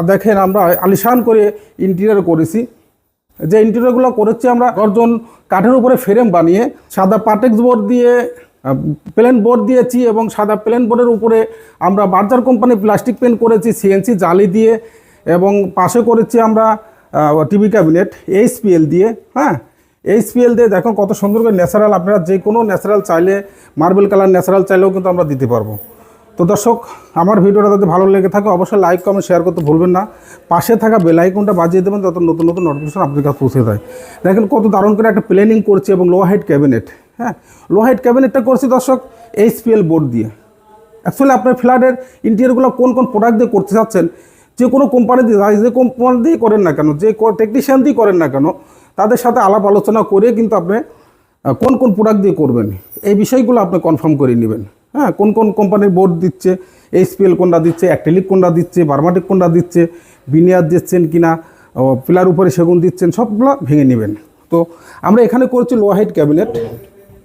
দেখেন আমরা আলিশান করে ইন্টেরিয়র করেছি। যে ইন্টেরিয়রগুলো করেছি আমরা গর্জন কাঠের উপরে ফ্রেম বানিয়ে সাদা পার্টেক্স বোর্ড দিয়ে প্লেন বোর্ড দিয়েছি এবং সাদা প্লেন বোর্ডের উপরে আমরা বার্জার কোম্পানি প্লাস্টিক পেন্ট করেছি সিএনসি জালি দিয়ে, এবং পাশে করেছি আমরা টিভি ক্যাবিনেট এইচপিএল দিয়ে। হ্যাঁ, এইচপিএল দিয়ে দেখুন কত সুন্দর করে ন্যাচারাল, আপনারা যে কোনো ন্যাচারাল চাইলে মার্বেল কালার ন্যাচারাল চাইলেও কিন্তু আমরা দিতে পারবো। তো দর্শক, আমার ভিডিওটা যদি ভালো লেগে থাকে অবশ্যই লাইক কমেন্ট শেয়ার করতে ভুলবেন না। পাশে থাকা বেল আইকনটা বাজিয়ে দেবেন যত নতুন নতুন নোটিফিকেশন আপনার কাছে পৌঁছে যায়। দেখেন কত দারুণ করে একটা প্ল্যানিং করছি এবং লো হাইট ক্যাবিনেট। হ্যাঁ, লো হাইট ক্যাবিনেটটা করছি দর্শক এইচপিএল বোর্ড দিয়ে। অ্যাকচুয়ালি আপনার ফ্ল্যাটের ইন্টেরিয়রগুলো কোন কোন প্রোডাক্ট দিয়ে করতে চাচ্ছেন, যে কোনো কোম্পানি দিয়ে, যে কোম্পানি দিয়ে করেন না কেন, যে টেকনিশিয়ান দিয়ে করেন না কেন, তাদের সাথে আলাপ আলোচনা করে কিন্তু আপনি কোন কোন প্রোডাক্ট দিয়ে করবেন এই বিষয়গুলো আপনি কনফার্ম করে নেবেন। হ্যাঁ, কোন কোন কোম্পানির বোর্ড দিচ্ছে, এইচপিএল কোনটা দিচ্ছে, অ্যাক্রিলিক কোনটা দিচ্ছে, বার্মাটিক কোনটা দিচ্ছে, বিনিয়ার দিচ্ছেন কিনা, পিলার উপরে সেগুন দিচ্ছেন, সবগুলো ভেঙে নেবেন। তো আমরা এখানে করছি লো হাইট ক্যাবিনেট,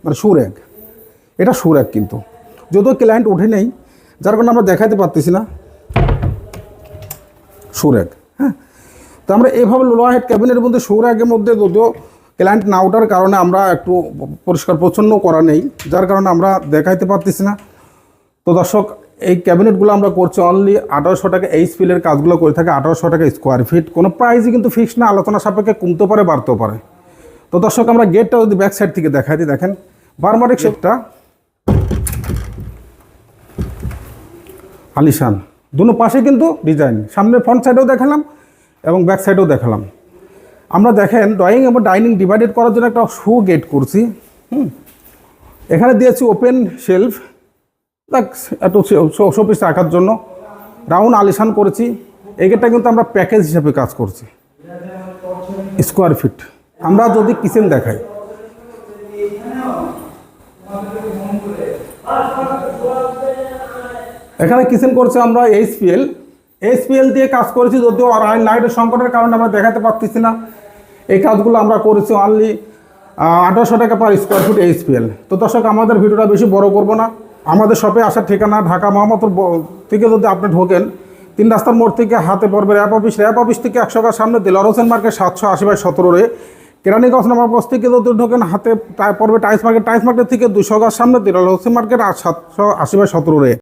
মানে সুরেগ। এটা সুরেগ কিন্তু যদিও ক্লায়েন্ট ওঠে নেই, যার কারণে আমরা দেখাতে পারতেছি না সুরেগ। হ্যাঁ, তো আমরা এভাবে লো হাইট ক্যাবিনেটের মধ্যে সুরেগের মধ্যে যদিও ক্লায়েন্ট না ওঠার কারণে আমরা একটু পরিষ্কার পরিচ্ছন্ন করা নেই, যার কারণে আমরা দেখাইতে পারতেছি না। তো দর্শক, এই ক্যাবিনেটগুলো আমরা করছি অনলি 1800 টাকা। এইচপিএলের কাজগুলো করে থাকে 1800 টাকা স্কোয়ার ফিট। কোনো প্রাইসই কিন্তু ফিক্স না, আলোচনা সাপেক্ষে কমতে পারে বাড়তেও পারে। তো দর্শক, আমরা গেটটা যদি ব্যাক সাইড থেকে দেখাই দিই, দেখেন বার্মাটিক শেপটা আলিশান, দুনো পাশে কিন্তু ডিজাইন, সামনের ফ্রন্ট সাইডেও দেখালাম এবং ব্যাক সাইডেও দেখালাম। আমরা দেখেন ড্রয়িং এবং ডাইনিং ডিভাইডেড করার জন্য একটা শো গেট করছি। এখানে দিয়েছি ওপেন শেলফ, একটু শোপিস রাখার জন্য। রাউন্ড আলিশান করেছি। এই গেটটা কিন্তু আমরা প্যাকেজ হিসাবে কাজ করছি স্কোয়ার ফিট। আমরা যদি কিচেন দেখাই, এখানে কিচেন করছি আমরা এইচপিএল দিয়ে কাজ করেছি, যদিও আর লাইটের সংকটের কারণে আমরা দেখাতে পারতেছি না। এই কাজগুলো আমরা করেছি অনলি 1800 টাকা পার স্কোয়ার ফিট এইচপিএল। তো দর্শক, আমাদের ভিডিওটা বেশি বড় করব না। আমাদের শপে আসার ঠিকানা ঢাকা মোহাম্মদপুর থেকে যদি আপনি ঢোকেন, 3 রাস্তার মোড় থেকে হাতে পড়বে র্যাপ অফিস থেকে 100 টাকার সামনে দিলার হোসেন মার্কেট 780/17 কেরানীগঞ্জ নামার থেকে যদি ঢোকেন হাতে পড়বে টাইস মার্কেট থেকে 200 টাকার সামনে দিলার হোসেন মার্কেট 780/17